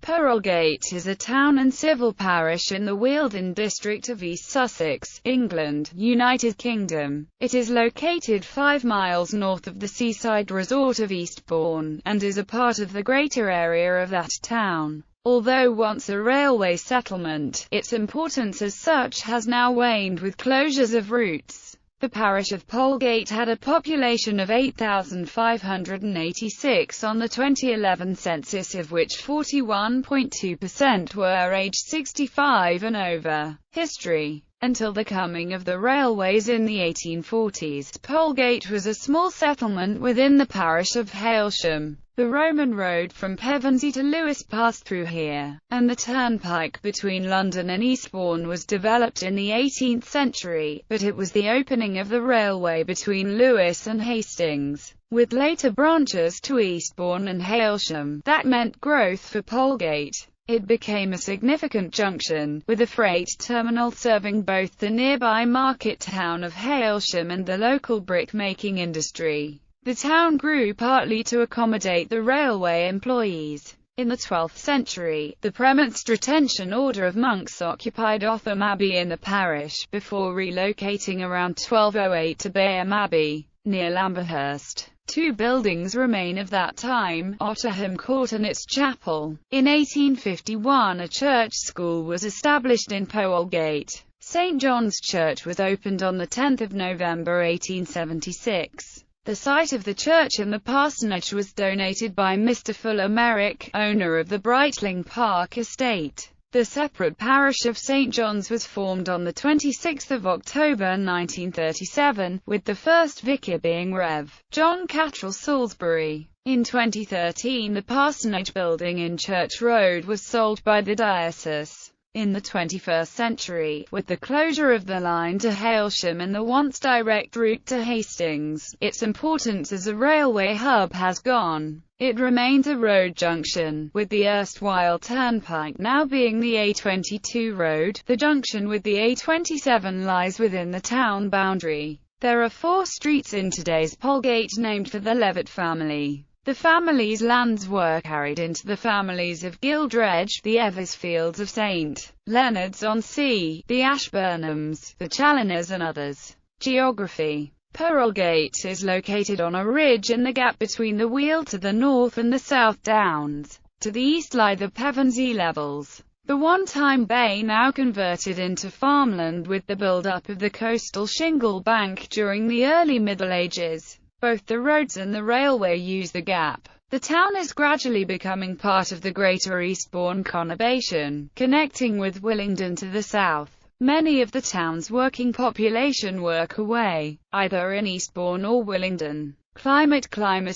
Polegate is a town and civil parish in the Wealden district of East Sussex, England, United Kingdom. It is located 5 miles north of the seaside resort of Eastbourne, and is a part of the greater area of that town. Although once a railway settlement, its importance as such has now waned with closures of routes. The parish of Polegate had a population of 8,586 on the 2011 census, of which 41.2% were aged 65 and over. History. Until the coming of the railways in the 1840s, Polegate was a small settlement within the parish of Hailsham. The Roman road from Pevensey to Lewes passed through here, and the turnpike between London and Eastbourne was developed in the 18th century, but it was the opening of the railway between Lewes and Hastings, with later branches to Eastbourne and Hailsham, that meant growth for Polegate. It became a significant junction, with a freight terminal serving both the nearby market town of Hailsham and the local brick-making industry. The town grew partly to accommodate the railway employees. In the 12th century, the Premonstratensian order of monks occupied Otham Abbey in the parish, before relocating around 1208 to Bayham Abbey, near Lamberhurst. 2 buildings remain of that time, Otterham Court and its chapel. In 1851 a church school was established in Polegate. St. John's Church was opened on 10 November 1876. The site of the church and the parsonage was donated by Mr. Fuller Merrick, owner of the Brightling Park estate. The separate parish of St. John's was formed on 26 October 1937, with the first vicar being Rev. John Cattrall Salisbury. In 2013 the parsonage building in Church Road was sold by the diocese. In the 21st century, with the closure of the line to Hailsham and the once direct route to Hastings, its importance as a railway hub has gone. It remains a road junction, with the erstwhile turnpike now being the A22 road. The junction with the A27 lies within the town boundary. There are 4 streets in today's Polegate named for the Levitt family. The family's lands were carried into the families of Gildredge, the Eversfields of St. Leonards-on-Sea, the Ashburnhams, the Challoners and others. Geography. Polegate is located on a ridge in the gap between the Weald to the north and the South Downs. To the east lie the Pevensey Levels. The one-time bay now converted into farmland with the build-up of the coastal shingle bank during the early Middle Ages. Both the roads and the railway use the gap. The town is gradually becoming part of the greater Eastbourne conurbation, connecting with Willingdon to the south. Many of the town's working population work away, either in Eastbourne or Willingdon. Climate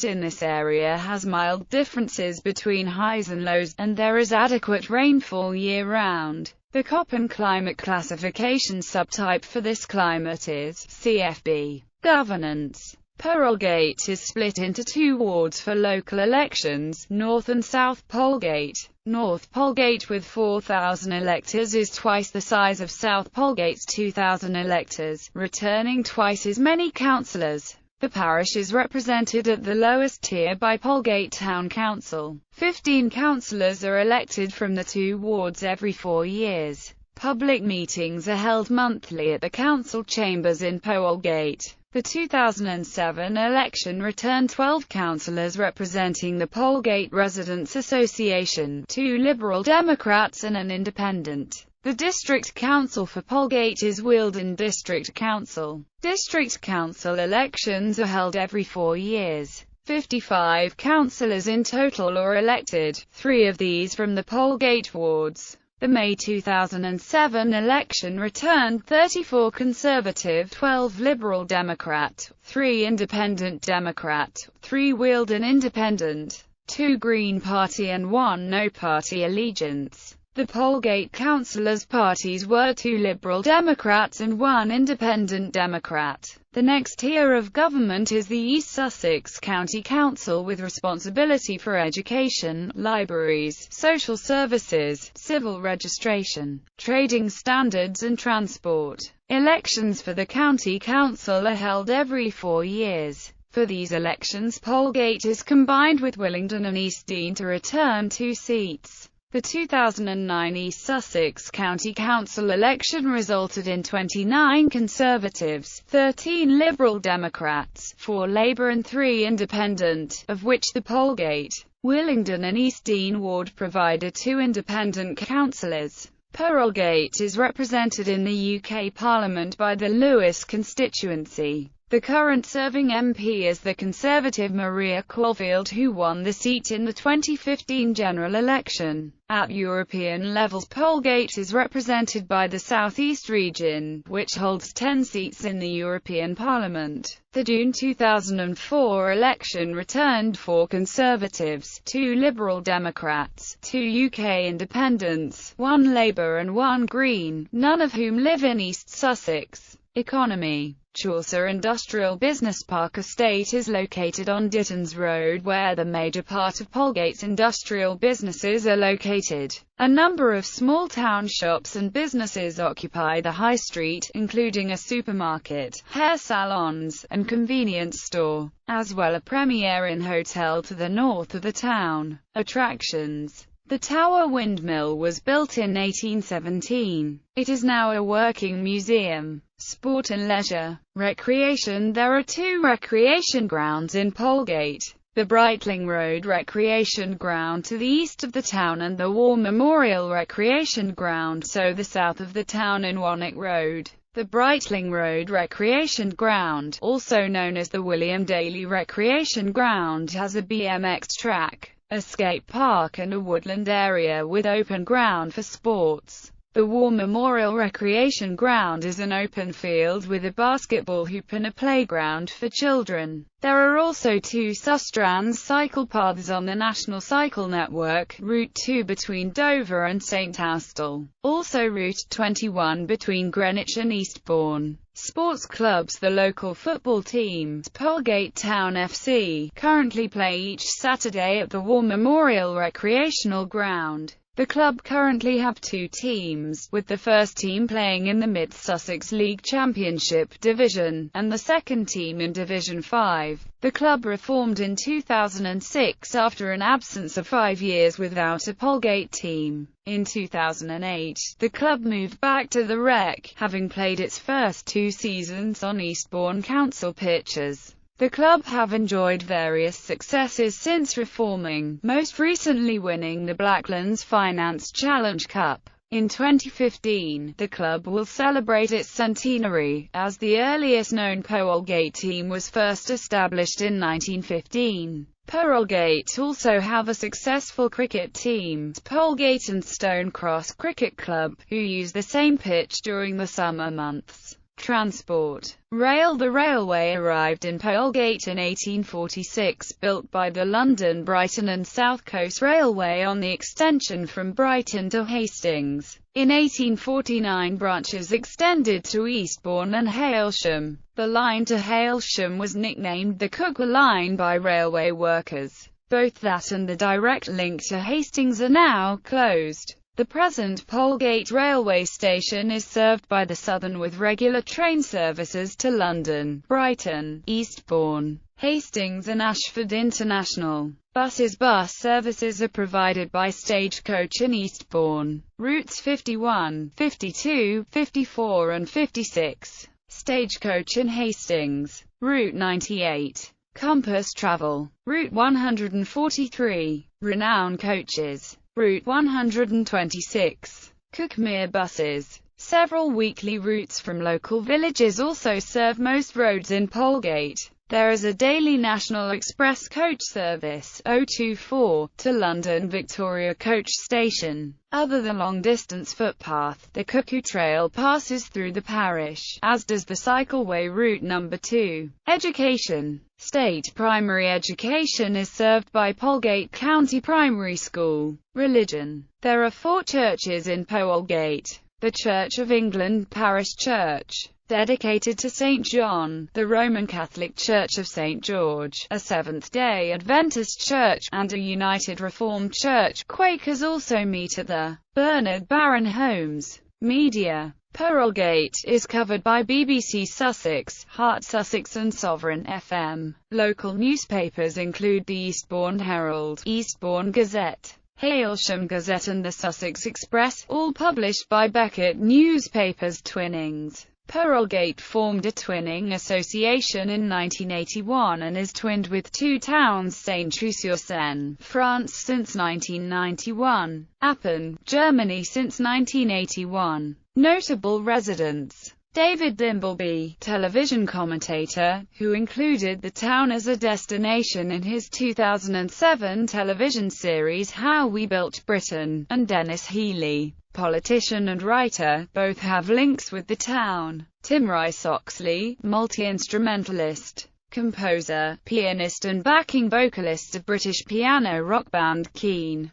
in this area has mild differences between highs and lows, and there is adequate rainfall year-round. The Köppen climate classification subtype for this climate is CFB. Governance. Polegate is split into 2 wards for local elections, North and South Polegate. North Polegate with 4,000 electors is twice the size of South Polegate's 2,000 electors, returning twice as many councillors. The parish is represented at the lowest tier by Polegate Town Council. 15 councillors are elected from the 2 wards every 4 years. Public meetings are held monthly at the council chambers in Polegate. The 2007 election returned 12 councillors representing the Polegate Residents Association, 2 Liberal Democrats and an independent. The district council for Polegate is Wealden District Council. District council elections are held every 4 years. 55 councillors in total are elected, 3 of these from the Polegate wards. The May 2007 election returned 34 Conservative, 12 Liberal Democrat, 3 Independent Democrat, 3 Wealden Independent, 2 Green Party and 1 No Party allegiance. The Polegate councillors' parties were 2 Liberal Democrats and 1 Independent Democrat. The next tier of government is the East Sussex County Council, with responsibility for education, libraries, social services, civil registration, trading standards and transport. Elections for the County Council are held every 4 years. For these elections Polegate is combined with Willingdon and East Dean to return 2 seats. The 2009 East Sussex County Council election resulted in 29 Conservatives, 13 Liberal Democrats, 4 Labour and 3 Independent, of which the Polegate, Willingdon and East Dean ward provided 2 independent councillors. Polegate is represented in the UK Parliament by the Lewis constituency. The current serving MP is the Conservative Maria Caulfield, who won the seat in the 2015 general election. At European levels, Polegate is represented by the South East region, which holds 10 seats in the European Parliament. The June 2004 election returned 4 Conservatives, 2 Liberal Democrats, 2 UK Independents, 1 Labour and 1 Green, none of whom live in East Sussex. Economy. Chaucer Industrial Business Park Estate is located on Dittons Road, where the major part of Polegate's industrial businesses are located. A number of small town shops and businesses occupy the high street, including a supermarket, hair salons, and convenience store, as well as a Premier Inn hotel to the north of the town. Attractions. The Tower Windmill was built in 1817. It is now a working museum. Sport and leisure. Recreation. There are 2 recreation grounds in Polegate. The Brightling Road Recreation Ground to the east of the town and the War Memorial Recreation Ground to the south of the town in Wannock Road. The Brightling Road Recreation Ground, also known as the William Daly Recreation Ground, has a BMX track, a skate park and a woodland area with open ground for sports. The War Memorial Recreation Ground is an open field with a basketball hoop and a playground for children. There are also 2 Sustrans cycle paths on the National Cycle Network, Route 2 between Dover and St Austell, also Route 21 between Greenwich and Eastbourne. Sports clubs. The local football teams, Polegate Town FC, currently play each Saturday at the War Memorial Recreational Ground. The club currently have 2 teams, with the first team playing in the Mid-Sussex League Championship Division, and the second team in Division 5. The club reformed in 2006 after an absence of 5 years without a Polegate team. In 2008, the club moved back to the Rec, having played its first 2 seasons on Eastbourne Council pitches. The club have enjoyed various successes since reforming, most recently winning the Blacklands Finance Challenge Cup. In 2015, the club will celebrate its centenary, as the earliest known Polegate team was first established in 1915. Polegate also have a successful cricket team, Polegate and Stonecross Cricket Club, who use the same pitch during the summer months. Transport. Rail. The railway arrived in Polegate in 1846, built by the London, Brighton and South Coast Railway on the extension from Brighton to Hastings. In 1849 branches extended to Eastbourne and Hailsham. The line to Hailsham was nicknamed the Cooker Line by railway workers. Both that and the direct link to Hastings are now closed. The present Polegate railway station is served by the Southern with regular train services to London, Brighton, Eastbourne, Hastings and Ashford International. Bus services are provided by Stagecoach in Eastbourne, routes 51, 52, 54 and 56. Stagecoach in Hastings, route 98. Compass Travel, route 143. Renown Coaches, route 126. Cookmere buses. Several weekly routes from local villages also serve most roads in Polegate. There is a daily National Express coach service, 024, to London Victoria Coach Station. Other than long-distance footpath, the Cuckoo Trail passes through the parish, as does the cycleway route number 2. Education. State primary education is served by Polegate County Primary School. Religion. There are 4 churches in Polegate. The Church of England Parish Church, dedicated to St. John, the Roman Catholic Church of St. George, a Seventh-day Adventist church, and a United Reformed Church. Quakers also meet at the Bernard Barron Homes. Media. Polegate is covered by BBC Sussex, Heart Sussex and Sovereign FM. Local newspapers include the Eastbourne Herald, Eastbourne Gazette, Hailsham Gazette and the Sussex Express, all published by Beckett newspapers. Twinnings. Polegate formed a twinning association in 1981 and is twinned with two towns, Saint-Trou-sur-Seine, France since 1991, Appen, Germany since 1981. Notable residents: David Dimbleby, television commentator, who included the town as a destination in his 2007 television series How We Built Britain, and Dennis Healey, politician and writer, both have links with the town. Tim Rice-Oxley, multi-instrumentalist, composer, pianist and backing vocalist of British piano rock band Keane.